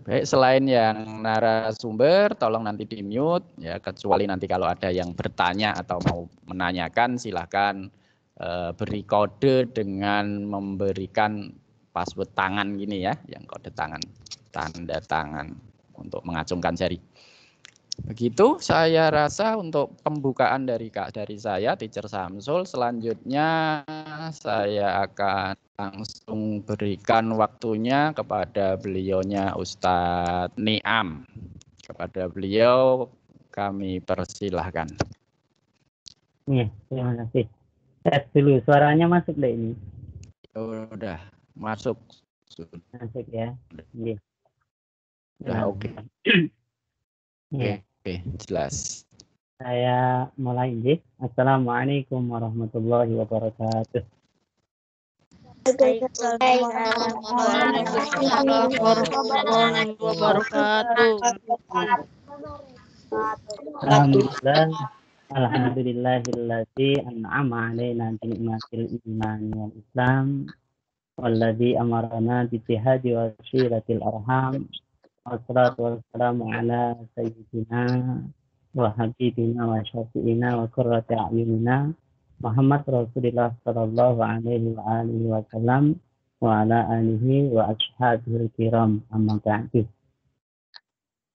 Baik, selain yang narasumber, tolong nanti di-mute ya, kecuali nanti kalau ada yang bertanya atau mau menanyakan, silahkan beri kode dengan memberikan password tangan gini ya, yang kode tangan, tanda tangan untuk mengacungkan jari. Begitu saya rasa untuk pembukaan dari saya, Teacher Samsul. Selanjutnya saya akan langsung berikan waktunya kepada beliaunya Ustadz Niam. Kepada beliau kami persilahkan. Iya, terima kasih. Tes dulu, suaranya masuk deh ini. Udah masuk. Masuk ya. Iya. Udah oke. Iya. Oke, jelas. Saya mulai ya. Assalamualaikum warahmatullahi wabarakatuh. Waalaikumsalam warahmatullahi wabarakatuh. Alhamdulillahilladzi an'ama 'alaina bi ni'matil iman wal islam walladzi amarna bi jihadi wa shiratil arham. Wassalatu wassalamu ala sayyidina wa habibina wa syafi'ina wa qurrati a'yunina Muhammad Rasulullah sallallahu alaihi wa alihi wa sallam wa ala alihi wa ashabihil kiram, amma ba'du.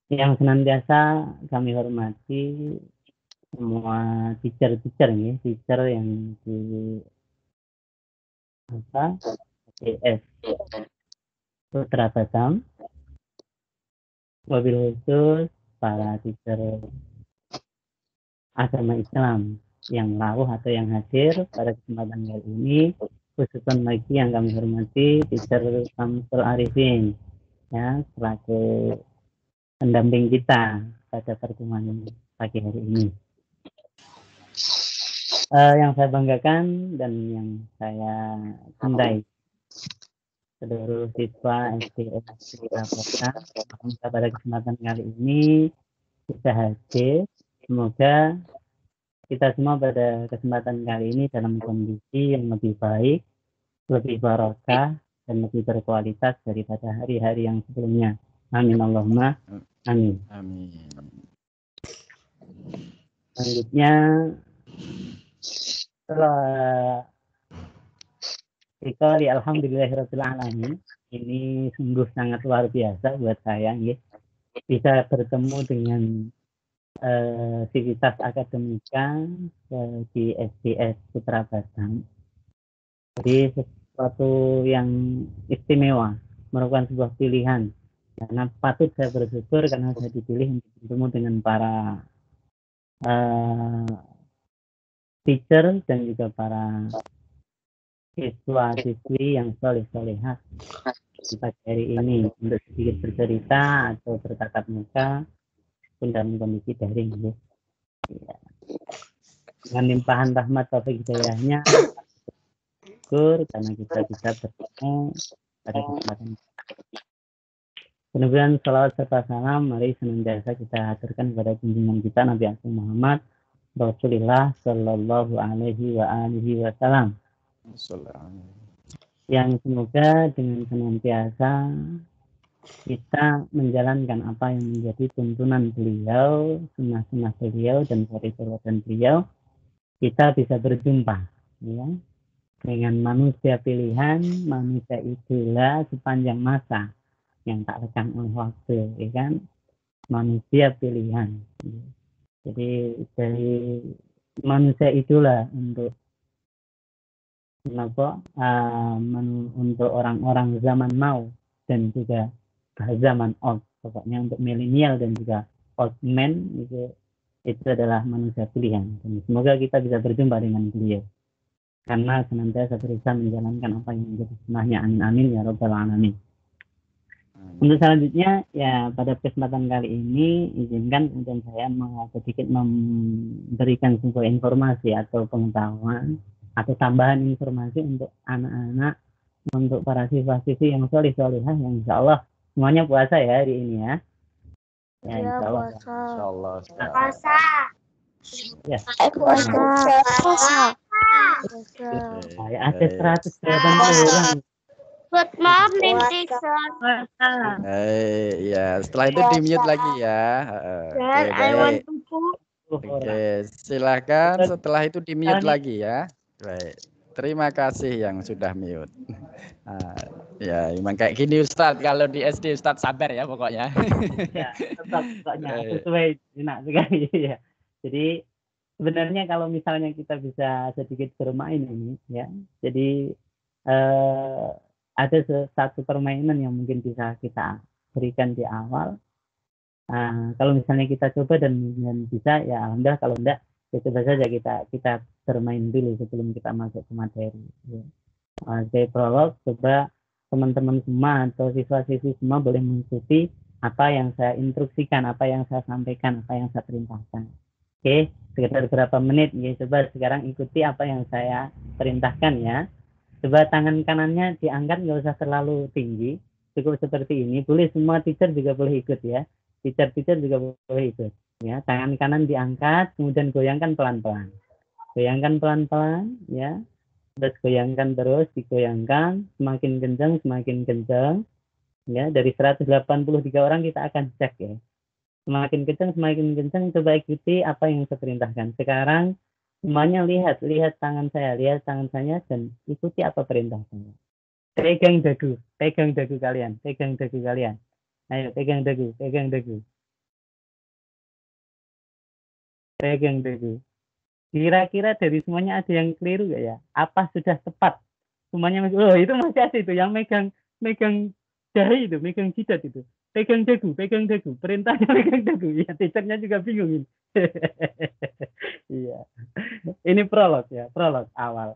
Yang senantiasa kami hormati semua teacher nih, teacher yang di PS Putra Batam, wabil khusus para teacher agama Islam yang rawuh atau yang hadir pada kesempatan kali ini, khususnya lagi yang kami hormati Teacher Samsul Arifin ya, selaku pendamping kita pada pertemuan pagi hari ini. Yang saya banggakan dan yang saya cintai seluruh siswa SDN pada kesempatan kali ini bisa hadir. Semoga kita semua pada kesempatan kali ini dalam kondisi yang lebih baik, lebih barokah, dan lebih berkualitas daripada hari-hari yang sebelumnya. Amin Allahumma amin. Amin. Selanjutnya, setelah dikali alhamdulillahirabbil alamin, ini sungguh sangat luar biasa buat saya ya. Bisa bertemu dengan sivitas akademika di SDS Putra Batam. Jadi sesuatu yang istimewa, merupakan sebuah pilihan. Karena patut saya bersyukur karena saya dipilih untuk bertemu dengan para teacher dan juga para siswa-siswi yang soleh-solehah di pagi hari ini untuk sedikit bercerita atau bertatap muka dalam kondisi daring ya. Dengan limpahan rahmat taufik hidayahnya, syukur karena kita bisa bertemu pada kesempatan. Kemudian salawat serta salam mari senantiasa kita haturkan kepada junjungan kita Nabi Muhammad Rasulullah Sallallahu Alaihi wa alihi Wasallam, yang semoga dengan senantiasa kita menjalankan apa yang menjadi tuntunan beliau, sunnah-sunnah beliau, dan peribadatan beliau, kita bisa berjumpa ya, dengan manusia pilihan, manusia idola sepanjang masa yang tak lekang oleh waktu, ya kan? Manusia pilihan. Jadi dari manusia idola untuk untuk orang-orang zaman now dan juga zaman old, pokoknya untuk milenial dan juga old man itu adalah manusia pilihan. Dan semoga kita bisa berjumpa dengan beliau karena senantiasa berusaha menjalankan apa yang menjadi sunnahnya. Amin amin ya rabbal alamin. Untuk selanjutnya ya, pada kesempatan kali ini izinkan kemudian saya mau sedikit memberikan sebuah informasi atau pengetahuan atau tambahan informasi untuk anak-anak, untuk para siswa-siswi yang soleh-solehah yang insya Allah semuanya puasa ya hari ini ya. Ya insya Allah. Puasa. Ya. Puasa. Ada 180 orang. Good morning, teacher. Ya, setelah itu di mute lagi ya. Oke, I want baik. to poop. Oke, silakan setelah itu di mute lagi ya. Baik. Terima kasih yang sudah mute. Ya, memang kayak gini Ustadz. Kalau di SD Ustadz sabar ya pokoknya. Ya, tetap pokoknya sesuai enak sekali ya. Jadi sebenarnya kalau misalnya kita bisa sedikit bermain ini ya. Jadi ada satu permainan yang mungkin bisa kita berikan di awal. Kalau misalnya kita coba dan bisa ya alhamdulillah, kalau enggak ya coba saja kita bermain dulu sebelum kita masuk ke materi ya. Sebagai prolog, coba teman-teman semua atau siswa-siswi semua boleh mengikuti apa yang saya instruksikan, apa yang saya sampaikan, apa yang saya perintahkan. Oke, sekitar berapa menit ya, coba sekarang ikuti apa yang saya perintahkan ya. Coba tangan kanannya diangkat, nggak usah terlalu tinggi, cukup seperti ini. Boleh semua teacher juga boleh ikut ya. Teacher juga boleh ikut ya. Tangan kanan diangkat, kemudian goyangkan pelan-pelan. Goyangkan pelan-pelan ya. Terus goyangkan terus, digoyangkan semakin kencang ya. Dari 183 orang kita akan cek ya. Semakin kencang, coba ikuti apa yang saya perintahkan. Sekarang semuanya lihat tangan saya dan ikuti apa perintah saya. Pegang dagu kalian. Ayo, pegang dagu. Kira-kira dari semuanya ada yang keliru gak ya? Apa sudah tepat? Semuanya masih, itu masih ada itu yang megang dahi itu, megang jidat itu. Pegang dagu. Perintahnya pegang dagu. Ya, teachernya juga bingung ini. Iya. Ini prolog awal.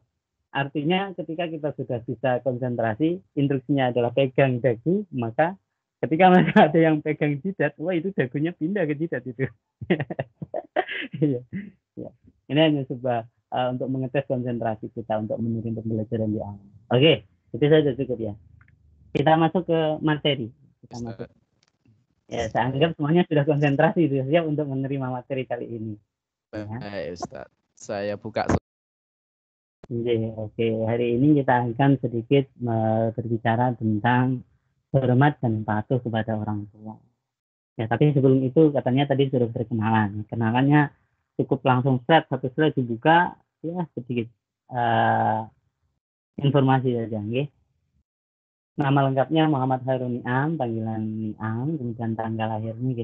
Artinya ketika kita sudah bisa konsentrasi, instruksinya adalah pegang dagu, maka ketika masih ada yang pegang jidat, wah itu dagunya pindah ke jidat itu. Iya. Ya. Ini hanya sebuah untuk mengetes konsentrasi kita untuk meniru pembelajaran di awal. Oke, itu saja cukup ya. Kita masuk ke materi. Ya, saya anggap semuanya sudah konsentrasi, sudah siap untuk menerima materi kali ini. Baik, Ustaz. Saya buka. Oke, hari ini kita akan sedikit berbicara tentang hormat dan patuh kepada orang tua. Ya, tapi sebelum itu katanya tadi sudah berkenalan. Kenalannya cukup langsung satu slide dibuka ya, sedikit informasi saja. Okay? Nama lengkapnya Muhammad Hairul Niam, panggilan Niam. Kemudian tanggal lahirnya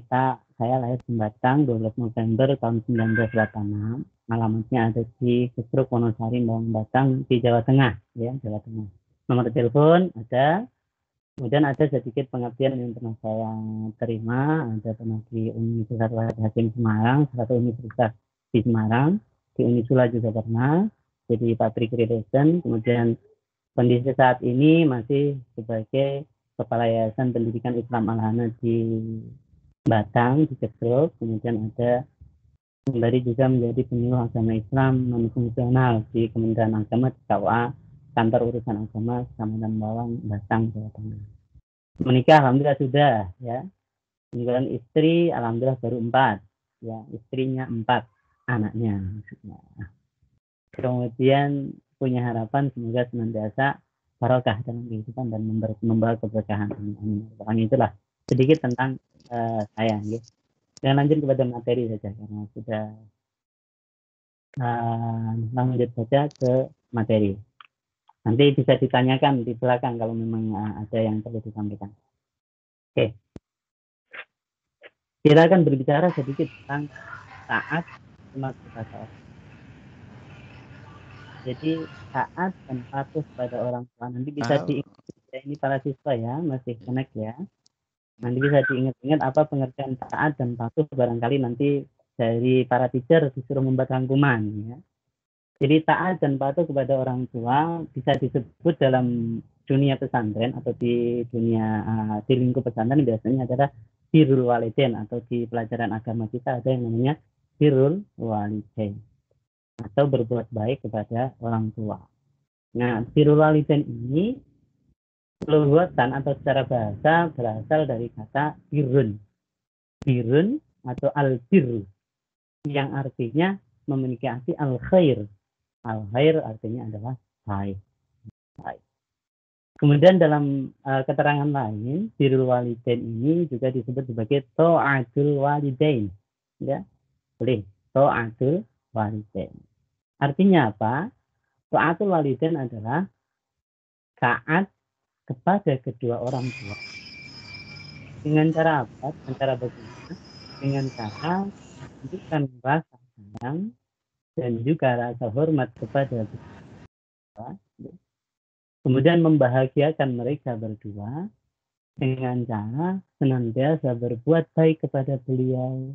saya lahir di Batang 12 November tahun 1986. Alamatnya ada di Kesruk Wonosari, Bawang Batang di Jawa Tengah ya, Jawa Tengah. Nomor telepon ada. Kemudian ada sedikit pengabdian yang pernah saya terima, ada pernah di Universitas Wahid Hasim Semarang, satu universitas di Semarang, di Unisula juga pernah, jadi Public Relation. Kemudian kondisi saat ini masih sebagai Kepala Yayasan Pendidikan Islam Al-Hana di Batang, di Kesruk. Kemudian ada kembali juga menjadi penyuluh agama Islam non-fungsional di Kementerian Agama di KUA, Kantor Urusan Agama Kecamatan Bawang, Batang, Jawa Tengah. Menikah alhamdulillah sudah ya. Kemudian istri alhamdulillah baru 4 ya, istrinya 4, anaknya maksudnya. Kemudian punya harapan semoga senantiasa barokah dalam kehidupan dan membawa keberkahan. Pokoknya itulah sedikit tentang saya ya. Dan lanjut kepada materi saja karena sudah lanjut saja ke materi. Nanti bisa ditanyakan di belakang kalau memang ada yang perlu disampaikan. Oke. Kita akan berbicara sedikit tentang taat kepada orang. Jadi taat dan patuh pada orang tua nanti bisa diingat, ini para siswa ya, masih connect ya. Nanti bisa diingat-ingat apa pengertian taat dan patuh, barangkali nanti dari para teacher disuruh membuat rangkuman ya. Jadi taat dan patuh kepada orang tua bisa disebut dalam dunia pesantren atau di dunia di lingkup pesantren biasanya adalah birrul walidain, atau di pelajaran agama kita ada yang namanya birrul walidain atau berbuat baik kepada orang tua. Nah, birrul walidain ini perbuatan atau secara bahasa berasal dari kata birrun. Birrun atau al-birru yang artinya memiliki arti al-khair. Al-khair artinya adalah baik. Kemudian dalam keterangan lain, birrul walidain ini juga disebut sebagai ta'atul walidain. Ya, boleh. Ta'atul walidain. Artinya apa? Ta'atul walidain adalah taat kepada kedua orang tua. Dengan cara apa? Dengan cara bagaimana? Dengan cara menunjukkan rasa sayang dan juga rasa hormat kepada kedua orang tua. Kemudian membahagiakan mereka berdua dengan cara senantiasa berbuat baik kepada beliau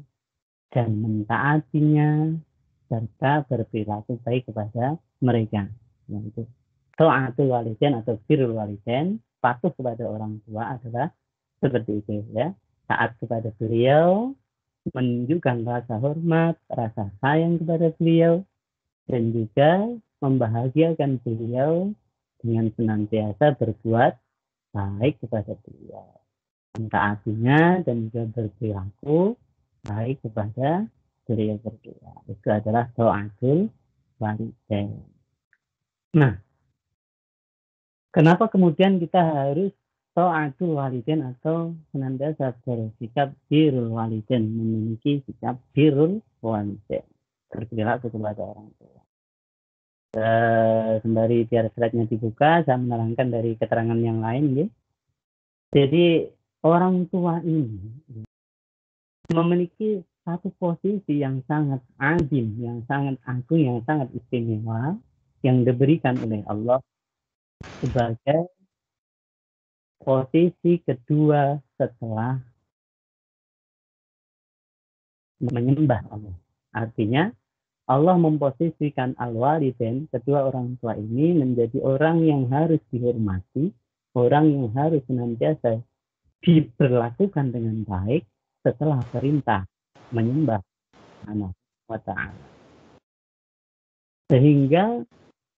dan mentaatinya serta berperilaku baik kepada mereka. Yaitu ta'atul walidain atau birrul walidain, patuh kepada orang tua adalah seperti itu ya. Taat kepada beliau, menunjukkan rasa hormat, rasa sayang kepada beliau, dan juga membahagiakan beliau dengan senantiasa berbuat baik kepada beliau, mentaatinya dan juga berperilaku baik kepada beliau berdua. Itu adalah ta'atul walidain. Nah, kenapa kemudian kita harus ta'atul walidain atau senantiasa bersikap birrul walidain, memiliki sikap birrul walidain, berperilaku kepada orang tua? Sembari biar slide-nya dibuka, saya menerangkan dari keterangan yang lain ya. Jadi orang tua ini memiliki satu posisi yang sangat azim, yang sangat agung, yang sangat istimewa yang diberikan oleh Allah sebagai posisi kedua setelah menyembah Allah. Artinya Allah memposisikan al-walidain, kedua orang tua ini menjadi orang yang harus dihormati, orang yang harus senantiasa diperlakukan dengan baik setelah perintah menyembah Allah SWT. Sehingga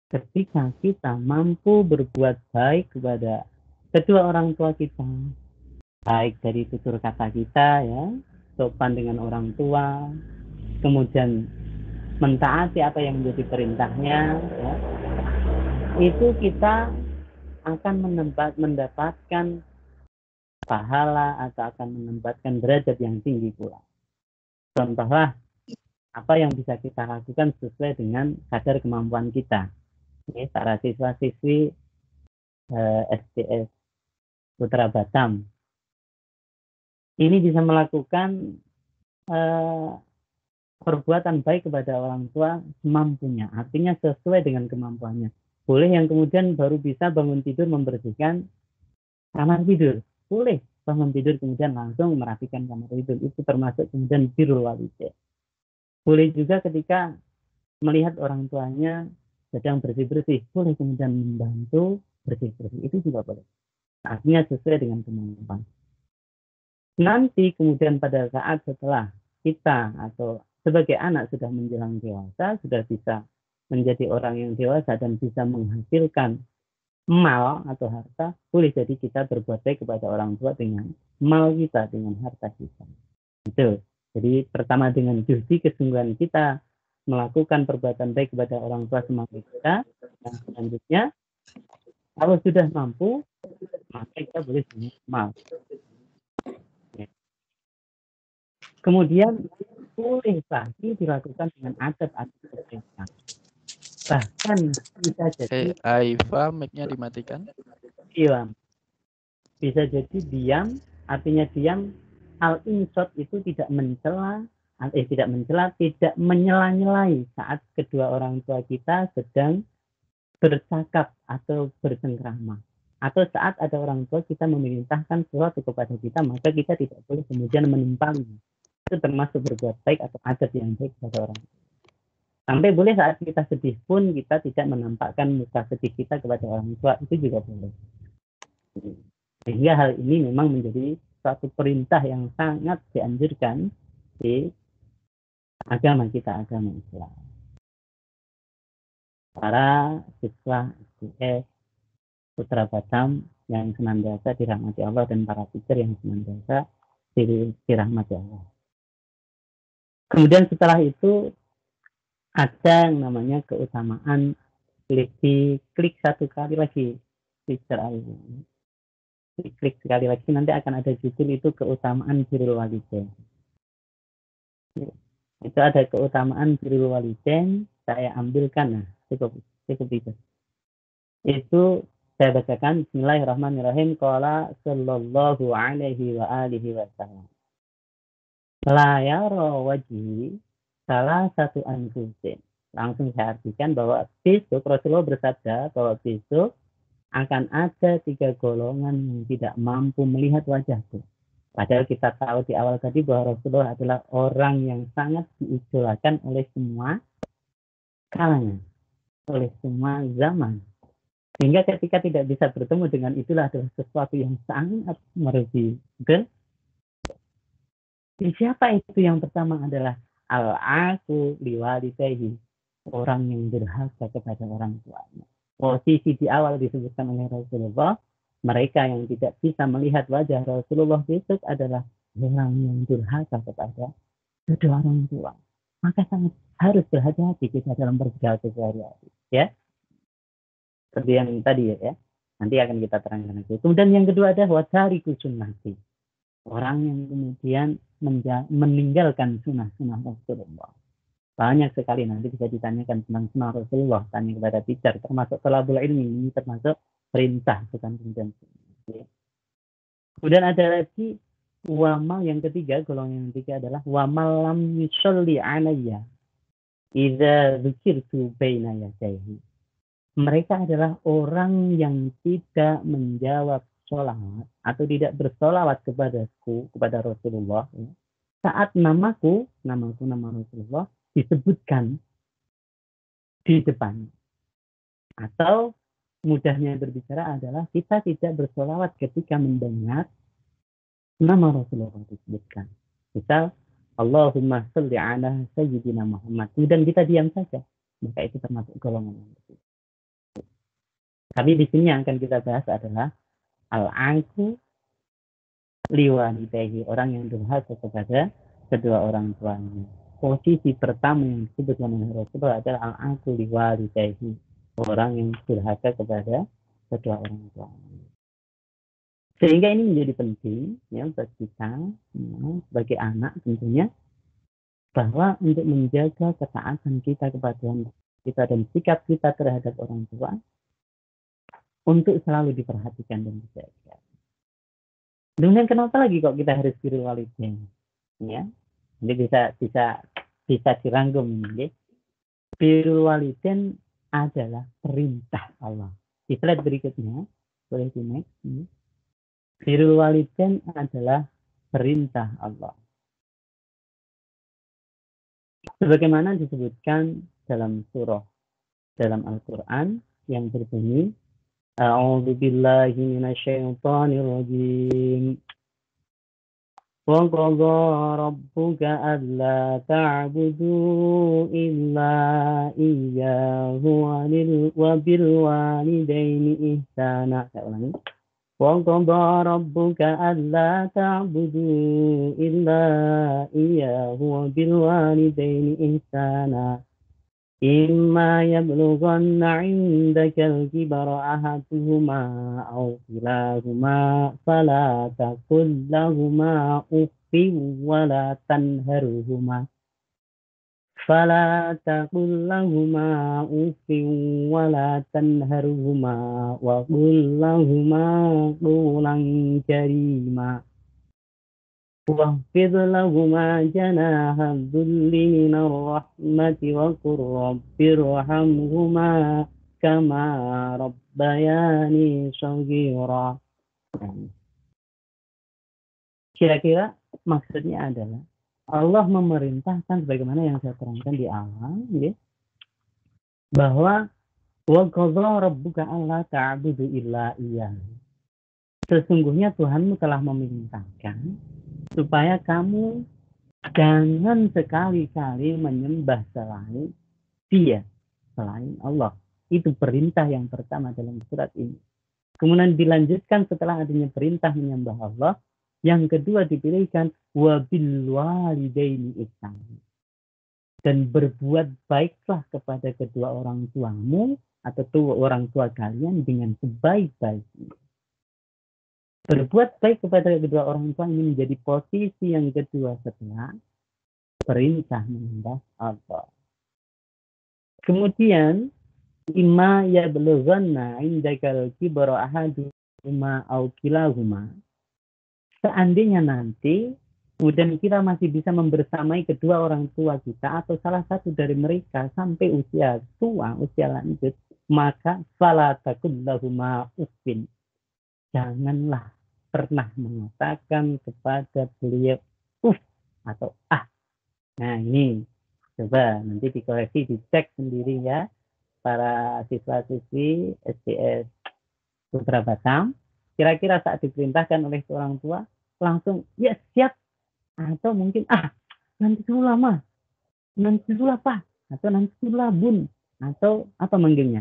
ketika kita mampu berbuat baik kepada kedua orang tua kita, baik dari tutur kata kita ya, sopan dengan orang tua, kemudian mentaati apa yang menjadi perintahnya ya, itu kita akan mendapatkan pahala atau akan mendapatkan derajat yang tinggi pula. Contohlah apa yang bisa kita lakukan sesuai dengan kadar kemampuan kita. Ini para siswa-siswi SDS Putra Batam ini bisa melakukan perbuatan baik kepada orang tua semampunya, artinya sesuai dengan kemampuannya. Boleh yang kemudian baru bisa bangun tidur membersihkan kamar tidur, boleh bangun tidur kemudian langsung merapikan kamar tidur, itu termasuk kemudian birrul walidain. Boleh juga ketika melihat orang tuanya sedang bersih-bersih, boleh kemudian membantu bersih-bersih, itu juga boleh. Artinya sesuai dengan kemampuan. Nanti kemudian pada saat setelah kita atau sebagai anak sudah menjelang dewasa, sudah bisa menjadi orang yang dewasa dan bisa menghasilkan mal atau harta, boleh jadi kita berbuat baik kepada orang tua dengan mal kita, dengan harta kita. Itu. Jadi pertama dengan juhdi kesungguhan kita melakukan perbuatan baik kepada orang tua semampu kita, dan selanjutnya kalau sudah mampu, maka kita boleh mal. Kemudian boleh lagi dilakukan dengan adat-adat perintah. Bahkan bisa jadi Aifa, mic-nya dimatikan. Iya. Bisa jadi diam, artinya diam. Al-insot itu tidak mencela, tidak menyela-nyelai saat kedua orang tua kita sedang bercakap atau bersengkrama. Atau saat ada orang tua kita memerintahkan sesuatu kepada kita, maka kita tidak boleh kemudian menimpangi. Itu termasuk berbuat baik atau adat yang baik kepada orang tua. Sampai boleh saat kita sedih pun kita tidak menampakkan muka sedih kita kepada orang tua, itu juga boleh. Sehingga hal ini memang menjadi suatu perintah yang sangat dianjurkan di agama kita, agama Islam. Para siswa SDS Putra Batam yang senantiasa dirahmati Allah dan para teacher yang senantiasa dirahmati Allah. Kemudian setelah itu ada yang namanya keutamaan klik satu kali lagi teacher klik sekali lagi, nanti akan ada judul itu keutamaan birrul walidain. Itu ada keutamaan birrul walidain, saya ambilkan, nah cukup itu. Itu saya bacakan, Bismillahirrahmanirrahim. Qala sallallahu alaihi wa alihi wasallam. La yara wajhi salah satu anfusin. Langsung saya artikan bahwa besok Rasulullah bersabda bahwa besok akan ada 3 golongan yang tidak mampu melihat wajahku. Padahal kita tahu di awal tadi bahwa Rasulullah adalah orang yang sangat diidolakan oleh semua kalangan, oleh semua zaman. Sehingga ketika tidak bisa bertemu dengan itulah adalah sesuatu yang sangat merugikan. Siapa itu yang pertama adalah al-aqu liwalidayhi, orang yang durhaka kepada orang tuanya. Posisi di awal disebutkan oleh Rasulullah, mereka yang tidak bisa melihat wajah Rasulullah besok adalah orang yang durhaka kepada kedua orang tua. Maka sangat harus berhati-hati kita dalam bergaul sehari-hari, ya. Seperti yang tadi ya. Nanti akan kita terangkan lagi. Kemudian yang kedua adalah watariku sunnati. Orang yang kemudian meninggalkan sunnah-sunnah Rasulullah. Banyak sekali nanti bisa ditanyakan tentang sunnah Rasulullah, tanya kepada teacher, termasuk thalabul ilmi, ini termasuk perintah, bukan kemudian sunnah. Kemudian ada lagi wamal yang ketiga, golongan yang ketiga adalah wamal lam yusalli alayya idza dzukirtu baina yadayhi. Mereka adalah orang yang tidak menjawab sholawat atau tidak bersolawat kepadaku, kepada Rasulullah, ya, saat nama Rasulullah disebutkan di depan. Atau mudahnya berbicara adalah kita tidak bersolawat ketika mendengar nama Rasulullah disebutkan. Misal Allahumma sholli ala sayyidina Muhammad, kemudian kita diam saja, maka itu termasuk golongan yang ketiga. Tapi di sini yang akan kita bahas adalah al-aqu liwalidayhi, orang yang durhaka kepada kedua orang tuanya. Posisi pertama yang disebutkan oleh Rasulullah adalah al-aqu liwalidayhi, orang yang durhaka kepada kedua orang tuanya. Sehingga ini menjadi penting ya buat kita ya, sebagai anak tentunya, bahwa untuk menjaga ketaatan kita kepada Tuhan kita dan sikap kita terhadap orang tua untuk selalu diperhatikan dan dijaga. Kemudian kenapa lagi kok kita harus birrul walidain? Ya, jadi bisa dirangkum ini. Birrul walidain adalah perintah Allah. Di slide berikutnya, boleh di next. Birrul walidain adalah perintah Allah. Sebagaimana disebutkan dalam surah dalam Al-Qur'an yang berbunyi A'udzu billahi minasyaitonir rajim. Wa qadha rabbuka alla ta'budu illa iyyahu wa bil walidayni ihsana. Wa qadha rabbuka alla ta'budu illa iyyahu wa bil walidayni ihsana. إما يبلغن عندك الكبر أحدهما أو كلاهما فلا تقل لهما أف ولا تنهرهما وقل لهما قولا كريما واخفض لهما جناح الذل من الرحمة وقل رب ارحمهما كما ربياني صغيرا. Kira-kira maksudnya adalah Allah memerintahkan sebagaimana yang saya terangkan di awal, ya, bahwa wa qadha rabbuka alla ta'budu illa iyyah. Sesungguhnya Tuhanmu telah memerintahkan supaya kamu jangan sekali-kali menyembah selain Dia, selain Allah. Itu perintah yang pertama dalam surat ini. Kemudian dilanjutkan setelah adanya perintah menyembah Allah, yang kedua dipilihkan wabil walidaini ihsan. Dan berbuat baiklah kepada kedua orang tuamu atau orang tua kalian dengan sebaik-baiknya. Berbuat baik kepada kedua orang tua ini menjadi posisi yang kedua setelah perintah menyembah Allah. Kemudian imma yablughanna indakal kibara ahaduhuma aw kilahuma. Seandainya nanti kemudian kita masih bisa membersamai kedua orang tua kita atau salah satu dari mereka sampai usia tua, usia lanjut, maka fala taqul lahuma uffin. Janganlah pernah mengatakan kepada beliau atau ah. Nah ini coba nanti dikoreksi, dicek sendiri ya para siswa-siswi SDS Putra Batam. Kira-kira saat diperintahkan oleh seorang tua langsung ya siap, atau mungkin nanti dulu lama, nanti dulu apa, atau nanti dulu bun, atau apa manggilnya,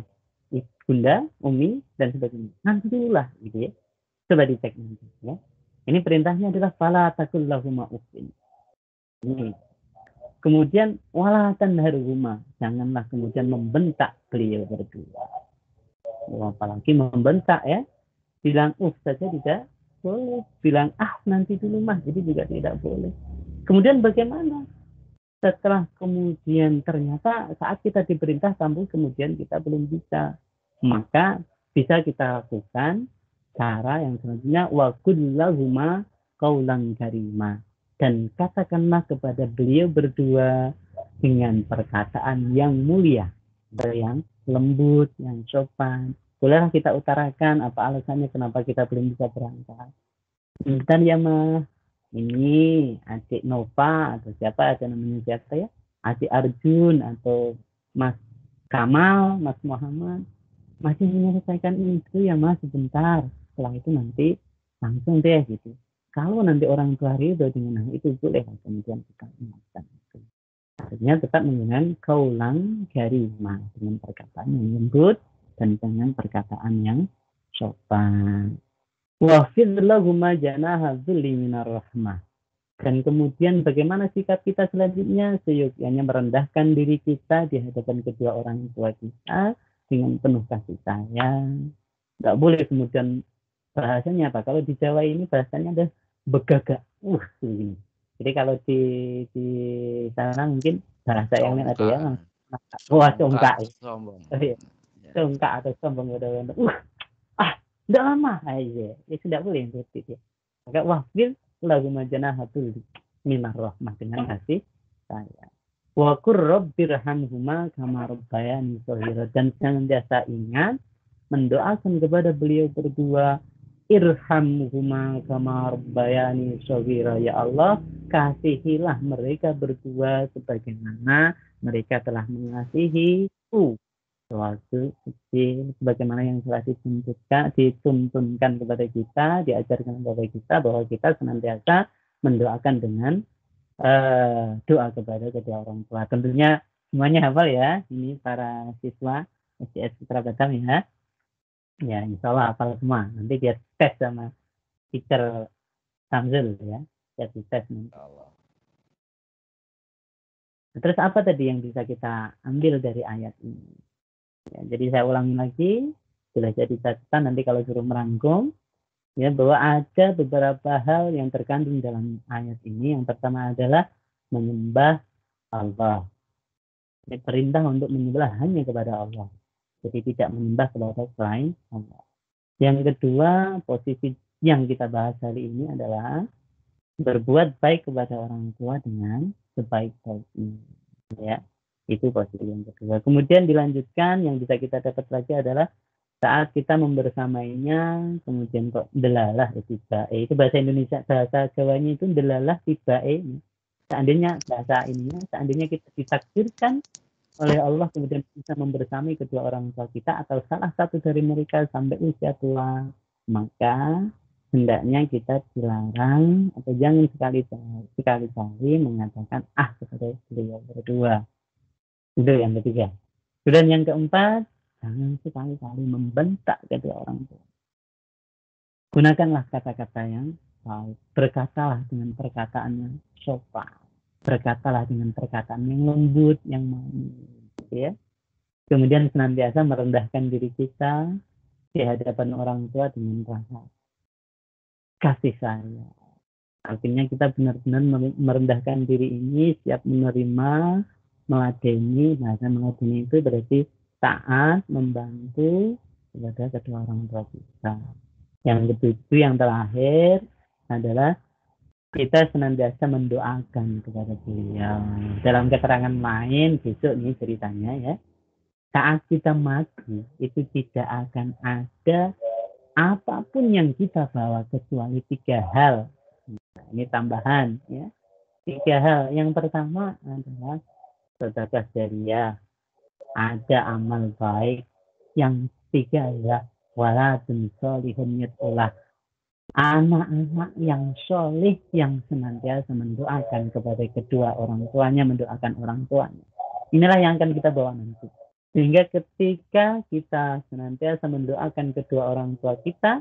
bunda, umi dan sebagainya, nanti dulu lah gitu ya. Coba dicek nanti ya. Ini perintahnya adalah fala taqul lahuma uffin. Ini. Kemudian wala tanharhuma, janganlah kemudian membentak beliau berdua. Apalagi membentak ya. Bilang saja tidak boleh. Bilang nanti dulu mah, jadi juga tidak boleh. Kemudian bagaimana? Setelah kemudian ternyata saat kita diperintah tampil kemudian kita belum bisa. Maka bisa kita lakukan cara yang selanjutnya wa qul lahuma qaulan karima, dan katakanlah kepada beliau berdua dengan perkataan yang mulia, yang lembut, yang sopan. Bolehlah kita utarakan apa alasannya kenapa kita belum bisa berangkat. Bentar ya mah, ini adik Nova atau siapa ada namanya siapa ya, adik Arjun atau Mas Kamal, Mas Muhammad masih menyelesaikan itu ya mas sebentar, setelah itu nanti langsung deh gitu. Kalau nanti orang tua ridho dengan hal itu boleh kemudian kita ingatkan itu. Artinya tetap menggunakan kaulang karimah dengan perkataan yang lembut dan dengan perkataan yang sopan. Wafid lahuma janaha dzulli minar rahmah. Dan kemudian bagaimana sikap kita selanjutnya? Seyogyanya merendahkan diri kita di hadapan kedua orang tua kita dengan penuh kasih sayang. Nggak boleh kemudian bahasanya apa? Kalau di Jawa ini bahasanya ada begagak. Ini. Jadi kalau di sana mungkin bahasa yang lain ada ya. Congkak. Congkak atau sombong. Tidak lama. Ya tidak boleh seperti itu. Maka wafil lagu majanahatul minar rahmah dengan kasih sayang. Wa qur rabbirhamhuma kama rabbayani shaghira, dan senantiasa ingat mendoakan kepada beliau berdua, irhamhuma kama rabbayani shaghira, ya Allah kasihilah mereka berdua sebagaimana mereka telah mengasihiku sewaktu kecil, sebagaimana yang telah dituntunkan kepada kita, diajarkan kepada kita bahwa kita senantiasa mendoakan dengan doa kepada kedua orang tua. Tentunya semuanya hafal ya, ini para siswa SDS Putra Batam ya. Ya, insya Allah hafal semua. Nanti biar tes sama teacher Samzul ya, biar tes nanti. Terus apa tadi yang bisa kita ambil dari ayat ini? Ya, jadi saya ulangi lagi, sudah jadi catatan nanti kalau suruh merangkum. Ya, bahwa ada beberapa hal yang terkandung dalam ayat ini. Yang pertama adalah menyembah Allah. Ini perintah untuk menyembah hanya kepada Allah. Jadi tidak menyembah kepada selain Allah. Yang kedua, posisi yang kita bahas hari ini adalah berbuat baik kepada orang tua dengan sebaik-baiknya. Ya, itu posisi yang kedua. Kemudian dilanjutkan, yang bisa kita dapat lagi adalah saat kita membersamainya, kemudian kok delalah tibae, itu bahasa Indonesia, bahasa Jawanya itu delalah tibae. Seandainya bahasa ininya, seandainya kita ditakdirkan oleh Allah kemudian bisa membersamai kedua orang tua kita atau salah satu dari mereka sampai usia tua, maka hendaknya kita dilarang atau jangan sekali-kali mengatakan kepada beliau berdua. Itu yang ketiga. Dan yang keempat, jangan sekali-kali membentak kedua orang tua. Gunakanlah kata-kata yang baik. Berkatalah dengan perkataan yang sopan. Berkatalah dengan perkataan yang lembut, yang manis. Ya. Kemudian senantiasa merendahkan diri kita di hadapan orang tua dengan rasa kasih sayang. Artinya kita benar-benar merendahkan diri ini, siap menerima, meladeni. Nah, meladeni itu berarti taat, membantu kepada kedua orang tua kita. Yang ketujuh, yang terakhir adalah kita senantiasa mendoakan kepada beliau. Dalam keterangan lain, besok nih ceritanya ya, saat kita mati, itu tidak akan ada apapun yang kita bawa kecuali 3 hal. Nah, ini tambahan ya. 3 hal. Yang pertama adalah sedekah jariah, ada amal baik. Yang ketiga adalah waladun sholihun yad'ulah, anak-anak yang solih yang senantiasa mendoakan kepada kedua orang tuanya, mendoakan orang tuanya. Inilah yang akan kita bawa nanti. Sehingga ketika kita senantiasa mendoakan kedua orang tua kita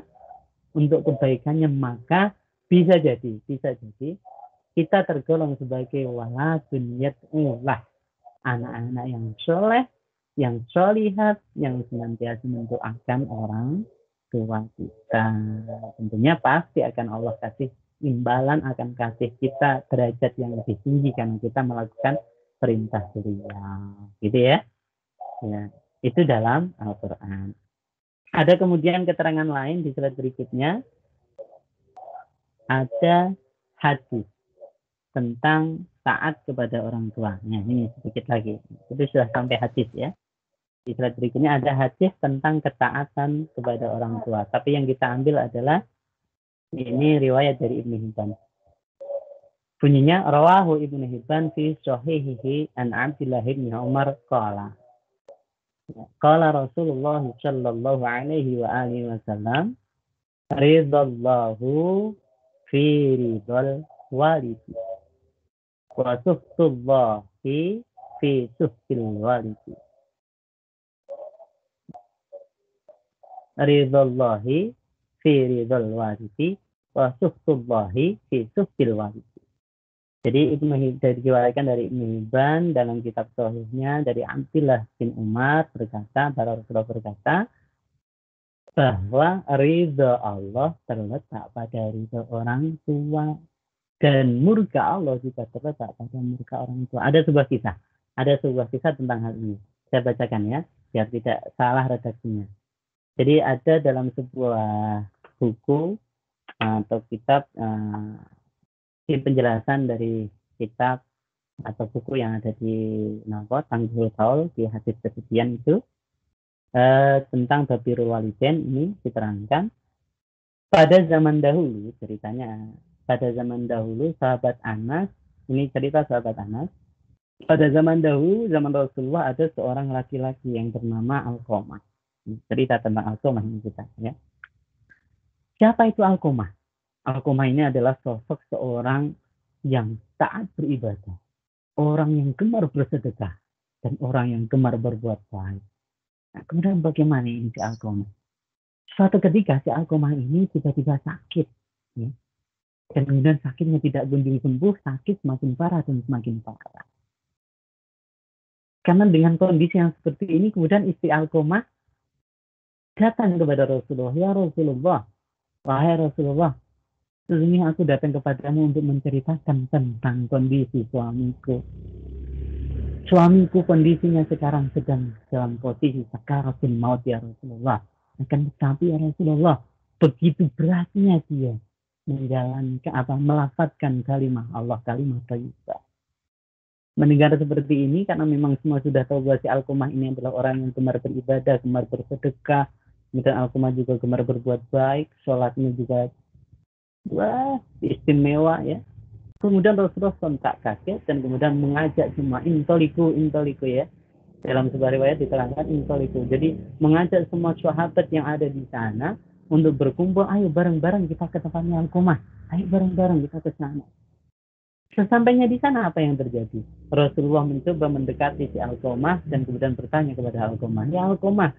untuk kebaikannya, maka bisa jadi kita tergolong sebagai waladun yad'ulah, anak-anak yang soleh, yang solihat, yang senantiasa mendoakan orang tua kita. Tentunya pasti akan Allah kasih imbalan, akan kasih kita derajat yang lebih tinggi karena kita melakukan perintah beliau. Gitu ya. Ya, itu dalam Al-Quran. Ada kemudian keterangan lain di slide berikutnya. Ada hadis tentang taat kepada orang tua. Nah, ini sedikit lagi. Itu sudah sampai hadis ya. Di slide berikutnya ada hadis tentang ketaatan kepada orang tua. Tapi yang kita ambil adalah ini riwayat dari Ibnu Hibban. Bunyinya rawahu Ibnu Hibban fi sahihihi an Abdullah bin Umar qala. Qala Rasulullah sallallahu alaihi wa alihi wasallam, ridallahu fi ridal walidi wa suhtullahi fi suhtil walidi. Ridallahi fi ridal walidi wa suhtullahi fi suhtil walidi. Jadi diriwayatkan dari Ibnu Hibban dalam kitab sahihnya dari Abdullah bin Umar berkata, bahwa Rasulullah berkata bahwa ridha Allah terletak pada ridha orang tua dan murka Allah juga terletak pada murka orang tua. Ada sebuah kisah tentang hal ini. Saya bacakan ya, biar tidak salah redaksinya. Jadi ada dalam sebuah buku atau kitab penjelasan dari kitab atau buku yang ada di Tanghul Qaul di hadis kesekian itu tentang babirul walidain ini diterangkan pada zaman dahulu. Ceritanya pada zaman dahulu sahabat Anas, ini cerita sahabat Anas, pada zaman dahulu zaman Rasulullah ada seorang laki-laki yang bernama Alqamah. Cerita tentang Alqamah ini kita ya. Siapa itu Alqamah? Alqamah ini adalah sosok seorang yang taat beribadah, orang yang gemar bersedekah, dan orang yang gemar berbuat baik. Nah, kemudian bagaimana ini si Alqamah? Suatu ketika si Alqamah ini tiba-tiba sakit, ya. Dan kemudian sakitnya tidak kunjung sembuh, sakit semakin parah dan semakin parah. Karena dengan kondisi yang seperti ini, kemudian istri Alqamah datang kepada Rasulullah, ya Rasulullah, wahai Rasulullah, sesungguhnya aku datang kepadamu untuk menceritakan tentang kondisi suamiku. Suamiku kondisinya sekarang sedang dalam posisi sakaratul maut ya Rasulullah. Akan tetapi ya Rasulullah, begitu beratnya dia menjalankan melafadzkan kalimat Allah, kalimat thayyibah. Mendengar seperti ini karena memang semua sudah tahu bahwa si Alqamah ini adalah orang yang gemar beribadah, gemar bersedekah, kemudian Alqamah juga gemar berbuat baik, sholatnya juga istimewa ya. Kemudian Rasulullah sontak kaget dan kemudian mengajak semua intoliku ya. Dalam sebuah riwayat diterangkan intoliku. Jadi mengajak semua sahabat yang ada di sana untuk berkumpul, ayo bareng-bareng kita ke tempatnya Alqamah. Ayo bareng-bareng kita ke sana. Sesampainya di sana apa yang terjadi? Rasulullah mencoba mendekati si Alqamah dan kemudian bertanya kepada Alqamah, ya Alqamah,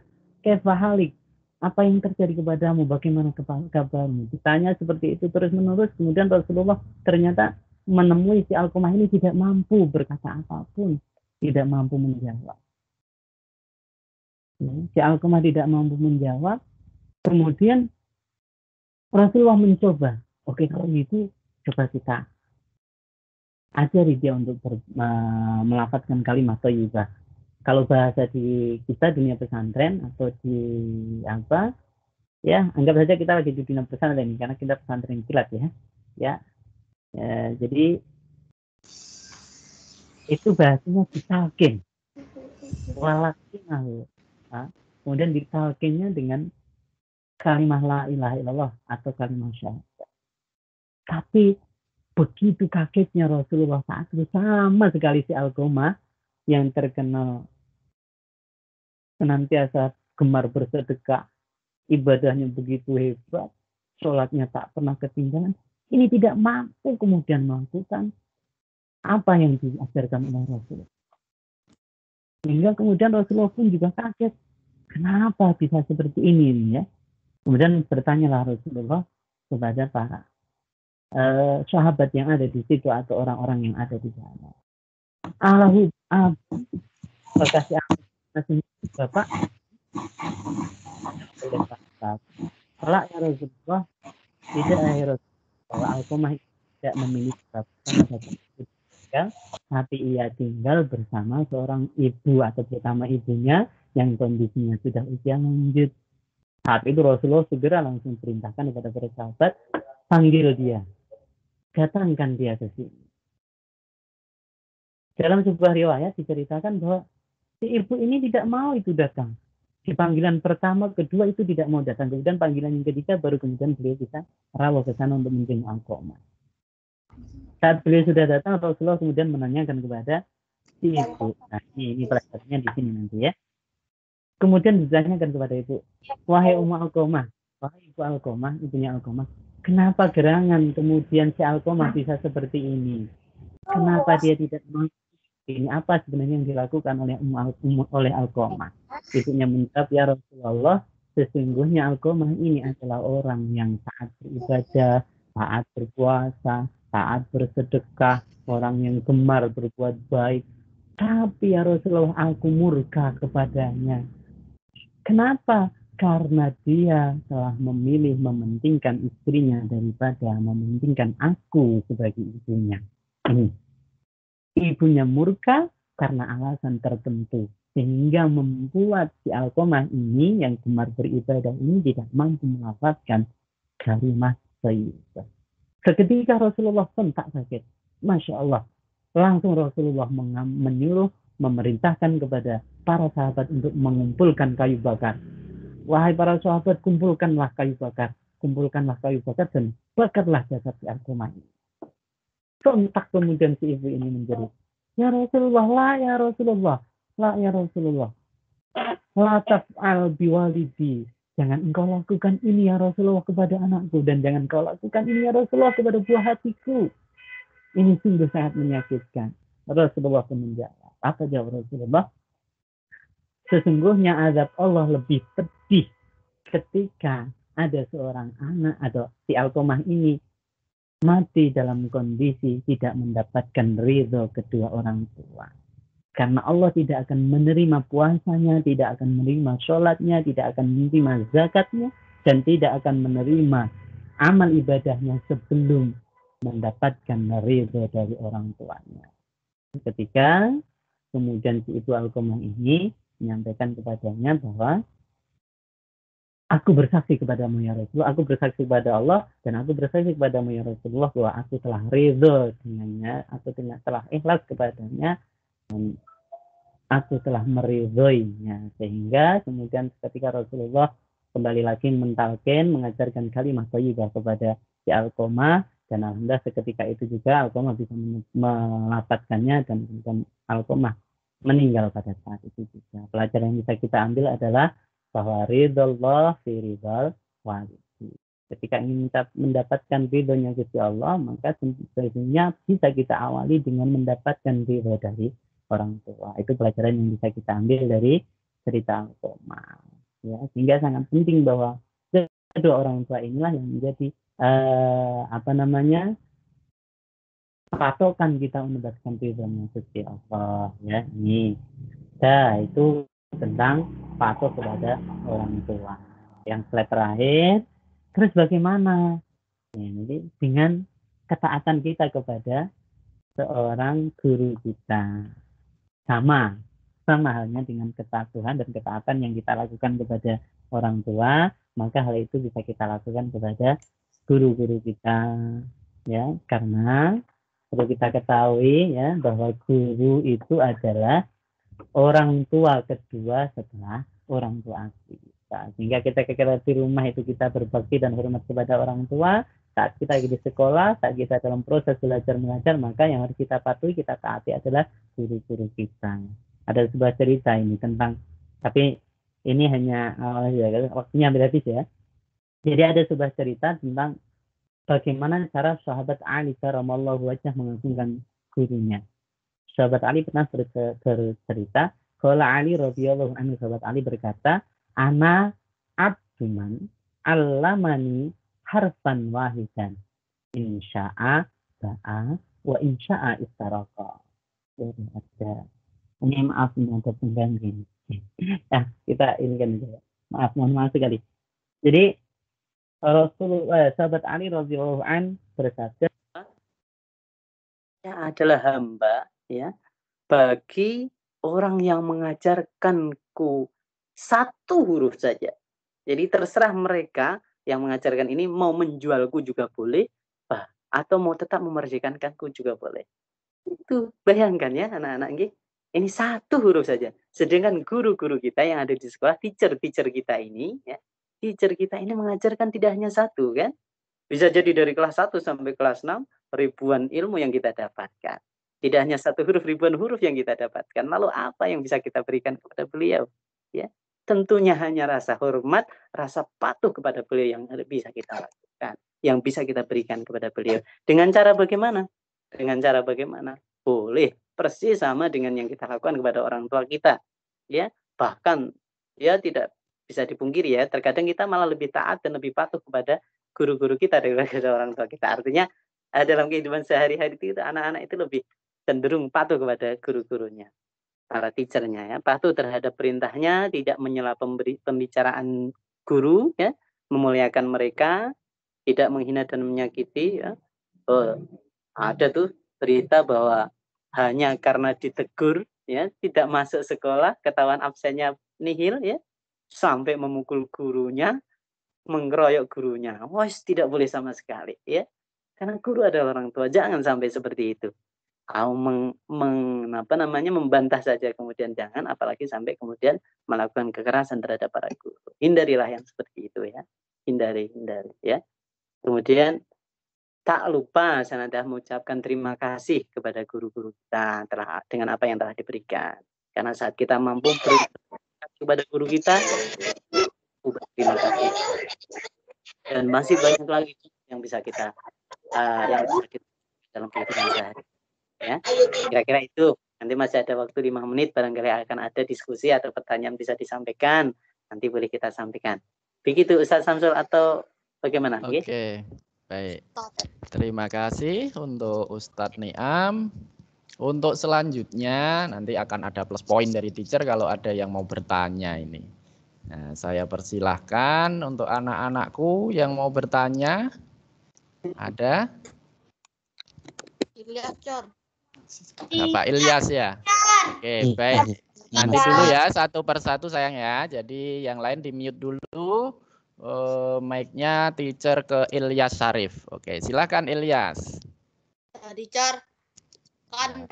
kaifa halik? Apa yang terjadi kepadamu? Bagaimana kabarmu? Ditanya seperti itu terus-menerus. Kemudian Rasulullah ternyata menemui si Alqamah ini tidak mampu berkata apapun. Tidak mampu menjawab. Si Alqamah tidak mampu menjawab. Kemudian Rasulullah mencoba. Oke, kalau gitu coba kita ajari dia untuk melafazkan kalimat thayyibah. Kalau bahasa di kita dunia pesantren atau di apa, ya anggap saja kita lagi di dunia pesantren ini karena kita pesantren kilat ya. Jadi itu bahasanya ditalkin, walakin kemudian ditalkinnya dengan kalimat la ilaha illallah atau kalimat syahadat. Tapi begitu kagetnya Rasulullah saat itu, sama sekali si Alqamah yang terkenal senantiasa gemar bersedekah, ibadahnya begitu hebat, sholatnya tak pernah ketinggalan, ini tidak mampu kemudian melakukan apa yang diajarkan oleh Rasulullah. Sehingga kemudian Rasulullah pun juga kaget, kenapa bisa seperti ini ya. Kemudian bertanyalah Rasulullah kepada para sahabat yang ada di situ atau orang-orang yang ada di sana. Allahu kasih Bapak Kalau ya Rasulullah tidak ya Rasulullah, bahwa Alqamah tidak memiliki bapak sama tinggal, tapi ia tinggal bersama seorang ibu atau bersama ibunya yang kondisinya sudah usia lanjut. Saat itu Rasulullah segera langsung perintahkan kepada para sahabat, panggil dia, datangkan dia ke sini. Dalam sebuah riwayat diceritakan bahwa si ibu ini tidak mau itu datang. Di panggilan pertama, kedua itu tidak mau datang. Kemudian panggilan yang ketiga baru kemudian beliau bisa rawuh ke sana untuk menjenguk Alqamah. Saat beliau sudah datang, Rasulullah kemudian menanyakan kepada si ibu. Nah, ini pelajarannya di sini nanti ya. Kemudian ditanyakan kepada ibu, wahai Ummu Alqamah, wahai ibu Alqamah, ibunya Alqamah, kenapa gerangan kemudian si Alqamah bisa seperti ini? Kenapa dia tidak mau? Ini apa sebenarnya yang dilakukan oleh Alqamah? Ibunya menjawab, ya Rasulullah, sesungguhnya Alqamah ini adalah orang yang taat beribadah, taat berpuasa, taat bersedekah, orang yang gemar berbuat baik. Tapi ya Rasulullah, aku murka kepadanya. Kenapa? Karena dia telah memilih mementingkan istrinya daripada mementingkan aku sebagai ibunya. Ini. Ibunya murka karena alasan tertentu, sehingga membuat si Alqamah ini yang gemar beribadah ini tidak mampu melafazkan kalimat thayyibah. Seketika Rasulullah pun tak sakit. Masya Allah. Langsung Rasulullah menyuruh, memerintahkan kepada para sahabat untuk mengumpulkan kayu bakar. Wahai para sahabat, kumpulkanlah kayu bakar. Kumpulkanlah kayu bakar dan bakarlah jasad si Alqamah ini. Sontak kemudian si ibu ini menjerit, ya Rasulullah, la ya Rasulullah, la ya Rasulullah, la taf'al biwalidi, jangan engkau lakukan ini ya Rasulullah kepada anakku, dan jangan engkau lakukan ini ya Rasulullah kepada buah hatiku. Ini sungguh sangat menyakitkan. Rasulullah pun menjawab, apa jawab Rasulullah? Sesungguhnya azab Allah lebih pedih ketika ada seorang anak atau si Alqamah ini mati dalam kondisi tidak mendapatkan ridho kedua orang tua. Karena Allah tidak akan menerima puasanya, tidak akan menerima sholatnya, tidak akan menerima zakatnya, dan tidak akan menerima amal ibadahnya sebelum mendapatkan ridho dari orang tuanya. Ketika kemudian si ibu Alqamah ini menyampaikan kepadanya bahwa aku bersaksi kepadamu ya Rasulullah, aku bersaksi kepada Allah, dan aku bersaksi kepadamu ya Rasulullah bahwa aku telah ridho dengannya, aku telah ikhlas kepadanya, dan aku telah meridhoinya. Sehingga kemudian ketika Rasulullah kembali lagi mentalkin, mengajarkan kalimat thayyibah kepada si Alqamah, dan alhamdulillah seketika itu juga Alqamah bisa melafazkannya, dan kemudian Alqamah meninggal pada saat itu juga. Pelajaran yang bisa kita ambil adalah bahwa ridhollah fi ridhal walidi. Ketika ingin mendapatkan ridhonya Gusti Allah, maka tentunya bisa kita awali dengan mendapatkan ridho dari orang tua. Itu pelajaran yang bisa kita ambil dari cerita Alqamah. Ya, sehingga sangat penting bahwa kedua orang tua inilah yang menjadi patokan kita mendapatkan ridhonya Gusti Allah. Ya, ini. Nah, itu tentang patuh kepada orang tua. Yang slide terakhir, terus bagaimana? Ya, jadi dengan ketaatan kita kepada seorang guru kita, sama halnya dengan kepatuhan dan ketaatan yang kita lakukan kepada orang tua, maka hal itu bisa kita lakukan kepada guru-guru kita, ya, karena perlu kita ketahui ya bahwa guru itu adalah orang tua kedua setelah orang tua kita. Sehingga kita di rumah itu kita berbakti dan hormat kepada orang tua. Saat kita di sekolah, saat kita dalam proses belajar mengajar, maka yang harus kita patuhi, kita taati adalah guru-guru kita. Ada sebuah cerita ini tentang, tapi ini hanya waktunya hampir habis ya. Jadi ada sebuah cerita tentang bagaimana cara sahabat Ali karramallahu wajhah mengagungkan gurunya. Sahabat Ali pernah bercerita, kalau Ali radhiyallahu anhu, sahabat Ali berkata, ana abduman allamani harfan wahidan insya'a ba'a wa insya'a istaraqa. Ini maaf ini ada pengganggu. Nah, kita ini kan mohon maaf sekali. Jadi Rasulullah sahabat Ali radhiyallahu an bersabda, adalah hamba ya bagi orang yang mengajarkanku satu huruf saja. Jadi terserah mereka yang mengajarkan ini mau menjualku juga boleh, atau mau tetap memerdekakanku juga boleh. Itu bayangkan ya anak-anak, ini satu huruf saja. Sedangkan guru-guru kita yang ada di sekolah, teacher kita ini, ya, teacher kita ini mengajarkan tidak hanya satu kan, bisa jadi dari kelas 1 sampai kelas 6 ribuan ilmu yang kita dapatkan. Tidak hanya satu huruf, ribuan huruf yang kita dapatkan. Lalu apa yang bisa kita berikan kepada beliau? Ya, tentunya hanya rasa hormat, rasa patuh kepada beliau yang bisa kita lakukan, yang bisa kita berikan kepada beliau. Dengan cara bagaimana? Dengan cara bagaimana? Boleh persis sama dengan yang kita lakukan kepada orang tua kita. Ya, bahkan ya tidak bisa dipungkiri ya, terkadang kita malah lebih taat dan lebih patuh kepada guru-guru kita daripada orang tua kita. Artinya dalam kehidupan sehari-hari itu anak-anak itu lebih cenderung patuh kepada guru-gurunya, para teachernya ya, patuh terhadap perintahnya, tidak menyela pembicaraan guru ya, memuliakan mereka, tidak menghina dan menyakiti ya. Ada tuh berita bahwa hanya karena ditegur ya, tidak masuk sekolah, ketahuan absennya nihil ya, sampai memukul gurunya, mengeroyok gurunya. Tidak boleh sama sekali ya. Karena guru adalah orang tua, jangan sampai seperti itu. Membantah saja kemudian jangan, apalagi sampai kemudian melakukan kekerasan terhadap para guru. Hindarilah yang seperti itu ya. Hindari ya. Kemudian tak lupa senantiasa mengucapkan terima kasih kepada guru-guru kita dengan apa yang telah diberikan. Karena saat kita mampu berikan kepada guru kita, terima kasih. Dan masih banyak lagi yang bisa kita dalam kehidupan sehari. Ya, kira-kira itu. Nanti masih ada waktu 5 menit, barangkali akan ada diskusi atau pertanyaan bisa disampaikan. Nanti boleh kita sampaikan. Begitu Ustaz Samsul atau bagaimana? Oke, baik. Terima kasih untuk Ustadz Niam. Untuk selanjutnya nanti akan ada plus poin dari teacher kalau ada yang mau bertanya ini. Nah, saya persilahkan untuk anak-anakku yang mau bertanya. Ada? Ilyas, Cor. Pak Ilyas ya? Oke, baik. Nanti dulu ya, satu persatu sayang ya. Jadi yang lain di mute dulu. Mic-nya teacher ke Ilyas Syarif. Oke, silakan Ilyas. Tadi, Cor, kan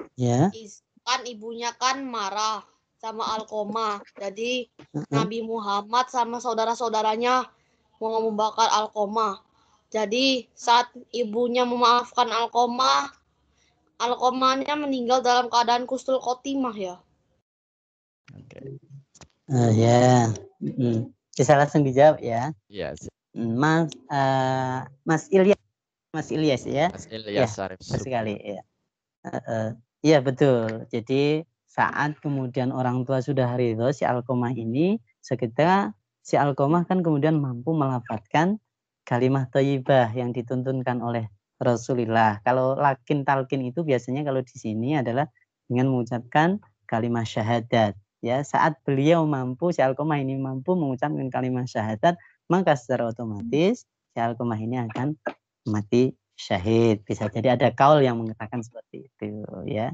kan ibunya kan marah sama Alqomah. Jadi Nabi Muhammad sama saudara-saudaranya mau membakar Alqomah. Jadi saat ibunya memaafkan Alqomah, Alqomahnya meninggal dalam keadaan kustul khotimah ya. Oke. Bisa langsung dijawab ya. Iya. Mas Ilyas ya. Mas Ilyas Syarif. Sekali ya. Iya betul. Jadi saat kemudian orang tua sudah ridho si Alqomah ini, seketika si Alqomah kan kemudian mampu melafadzkan kalimah thayyibah yang dituntunkan oleh Rasulullah. Kalau lakin talqin itu biasanya kalau di sini adalah dengan mengucapkan kalimah syahadat. ya saat beliau mampu, si Alqamah ini mampu mengucapkan kalimat syahadat, maka secara otomatis si Alqamah ini akan mati syahid. Bisa jadi ada kaul yang mengatakan seperti itu ya.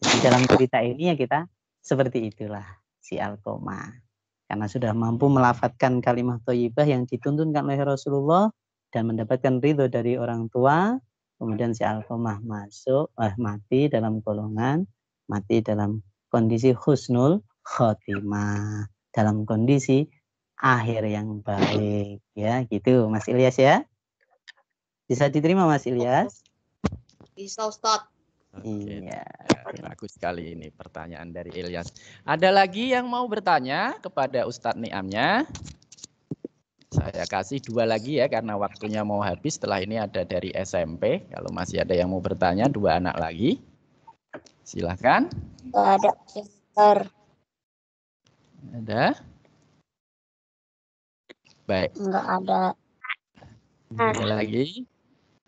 Jadi dalam cerita ini ya kita seperti itulah si Alqamah. Karena sudah mampu melafadzkan kalimat thayyibah yang dituntunkan oleh Rasulullah dan mendapatkan ridho dari orang tua, kemudian si Alqamah mati dalam golongan, mati dalam kondisi husnul khotimah, dalam kondisi akhir yang baik ya, gitu Mas Ilyas ya. Bisa diterima Mas Ilyas? Bisa Ustadz. Iya. Bagus sekali ini pertanyaan dari Ilyas. Ada lagi yang mau bertanya kepada Ustadz Niamnya? Saya kasih 2 lagi ya karena waktunya mau habis. Setelah ini ada dari SMP. Kalau masih ada yang mau bertanya, 2 anak lagi. Silahkan. Nggak ada, Mister. Ada? Baik. Nggak ada. Ada lagi?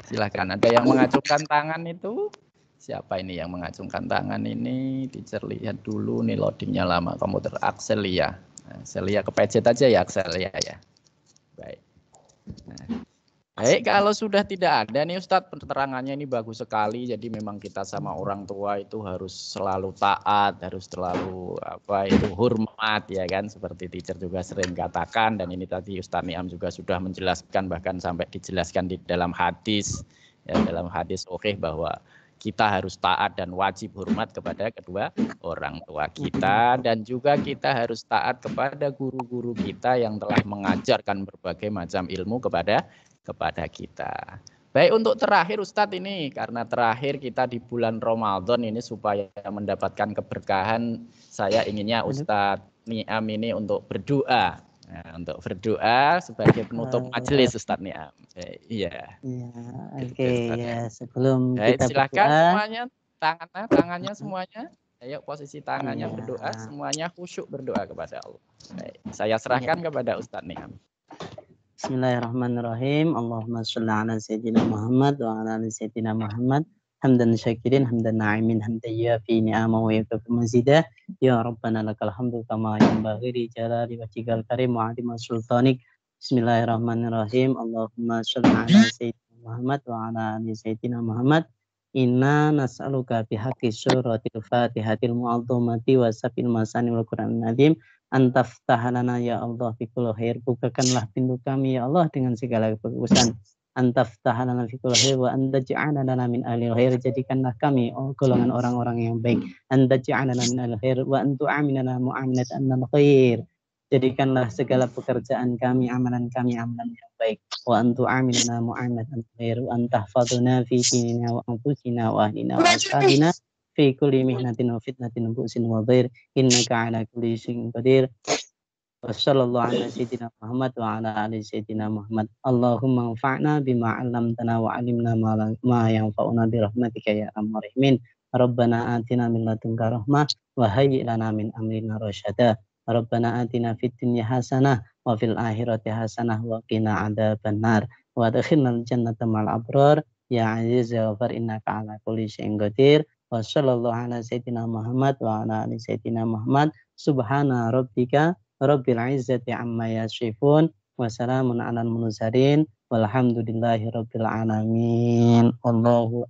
Silahkan. Ada yang mengacungkan tangan itu? Siapa ini yang mengacungkan tangan ini? Teacher lihat dulu nih, loadingnya lama. Komputer Axelia. Axelia kepencet aja ya Axelia ya. Baik. Nah, baik, kalau sudah tidak ada nih Ustadz, penerangannya ini bagus sekali. Jadi memang kita sama orang tua itu harus selalu taat, harus selalu hormat ya kan. Seperti teacher juga sering katakan, dan ini tadi Ustadz Niam juga sudah menjelaskan, bahkan sampai dijelaskan di dalam hadis ya, dalam hadis sahih bahwa kita harus taat dan wajib hormat kepada kedua orang tua kita, dan juga kita harus taat kepada guru-guru kita yang telah mengajarkan berbagai macam ilmu kepada kita. Baik, untuk terakhir Ustadz ini, karena terakhir kita di bulan Ramadan ini supaya mendapatkan keberkahan, saya inginnya Ustadz Niam ini untuk berdoa. Nah, untuk berdoa sebagai penutup majelis Ustadz Niam. Iya. Iya, oke ya. Sebelum baik, kita silakan berdoa, semuanya, tangannya semuanya. Ayo posisi tangannya berdoa, semuanya khusyuk berdoa kepada Allah. Baik, saya serahkan kepada Ustadz Niam. Bismillahirrahmanirrahim. Allahumma sholli ala sayyidina Muhammad wa ala ali sayyidina Muhammad. Hamdan syakirin, hamdan na'imin, hamdan yafi ni'amahu wa yukafi mazidah. Ya Rabbana lakal hamdu kama yanbaghi li jalali wajhikal karim wa 'azimi sultanik. Bismillahirrahmanirrahim. Allahumma sholli ala sayyidina Muhammad wa ala ali sayyidina Muhammad. Inna nas'aluka bihaqqi suratil Fatihatil mu'azzamati wa sabil masani wal Qur'anil azim. Antaftahalana ya Allah fikul khair, bukakanlah pintu kami ya Allah dengan segala kebagusan. Antaftahalana fikul khair wa antaj'alana min ahli khair, jadikanlah kami golongan orang-orang yang baik. Antaj'alana min ahli khair wa antu'aminana mu'aminat annal khair, jadikanlah segala pekerjaan kami, amalan kami amalan yang baik. Wa antu'aminana mu'aminat annal khair wa antahfaduna fi dinina wa anfusina wa ahlina wa ashabina fi kulli mihnatin wa fitnatin wa bu'sin wa dhair, innaka ala kulli syai'in qadir. Wa sallallahu ala sayyidina Muhammad wa ala ali sayyidina Muhammad. Allahumma anfa'na bima 'allamtana wa 'allimna ma yanfa'una bi rahmatika ya arhamar rahimin. Rabbana atina min ladunka rahmah wa hayyi' lana min amrina rasyada. Rabbana atina fid dunya hasanah wa fil akhirati hasanah wa qina adzabannar. Wa adkhilnal jannata ma'al abrar ya 'aziz ya ghafar innaka ala kulli syai'in qadir. Wa sallallahu ala sayyidina Muhammad wa ala ali sayyidina Muhammad. Subhana rabbika rabbil izzati amma yasifun wa salamun alal mursalin walhamdulillahi rabbil alamin. Wallahu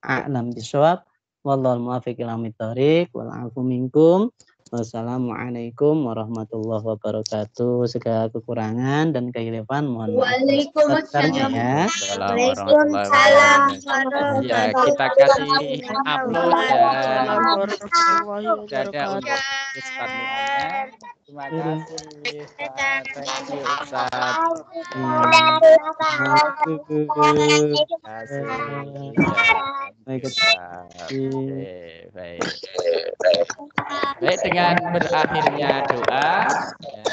a'lam bishawab. Wallahu muwaffiq ila thoriq wal 'afu minkum. Wassalamualaikum warahmatullahi wabarakatuh. Segala kekurangan dan kehilafan mohon maaf. Waalaikumsalam. Ya. Waalaikumsalam. Ya, kita kasih upload ya. Sudah ada untuk Ustadz Niamnya. Terima kasih Ustadz. Thank you Ustadz. Baik. Baik, dengan berakhirnya doa ya.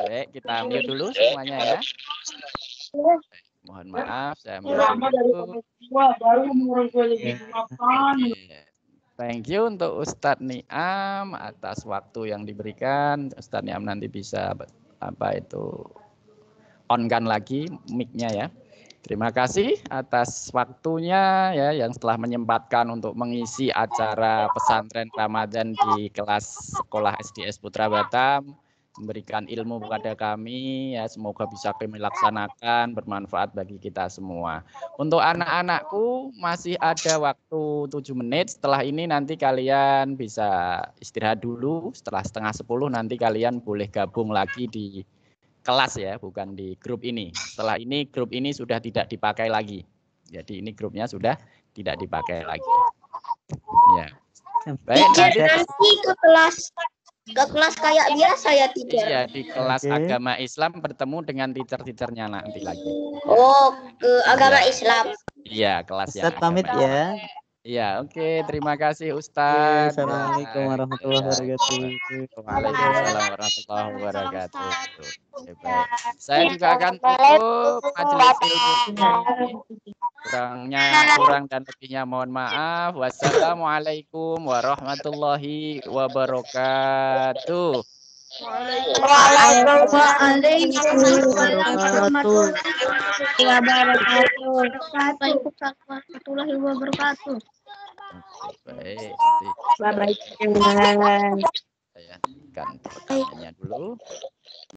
Baik, kita mute dulu semuanya ya. Mohon maaf, saya mute dulu. Thank you untuk Ustadz Niam atas waktu yang diberikan. Ustadz Niam nanti bisa on-kan lagi mic-nya ya. Terima kasih atas waktunya ya yang telah menyempatkan untuk mengisi acara pesantren Ramadan di kelas sekolah SDS Putra Batam, memberikan ilmu kepada kami ya, semoga bisa kami laksanakan, bermanfaat bagi kita semua. Untuk anak-anakku masih ada waktu 7 menit, setelah ini nanti kalian bisa istirahat dulu, setelah 9:30 nanti kalian boleh gabung lagi di kelas ya, bukan di grup ini. Setelah ini grup ini sudah tidak dipakai lagi. Jadi ini grupnya sudah tidak dipakai lagi. Ya. Baik, Nanti ke kelas kayak biasa ya, teacher. Iya, di kelas agama Islam bertemu dengan teacher-teachernya nanti lagi. Oh, ke agama Islam. Iya, kelas yang Ustaz pamit agama ya. Iya, oke. Terima kasih Ustaz. Assalamualaikum warahmatullahi wabarakatuh. Waalaikumsalam warahmatullahi wabarakatuh. Oke, baik. Saya juga akan tutup majelis ilmu ini. Kurang dan lebihnya mohon maaf. Wassalamualaikum warahmatullahi wabarakatuh. Warahmatullahi wabarakatuh. Baik. Bye-bye. Saya akan pertanyaannya dulu.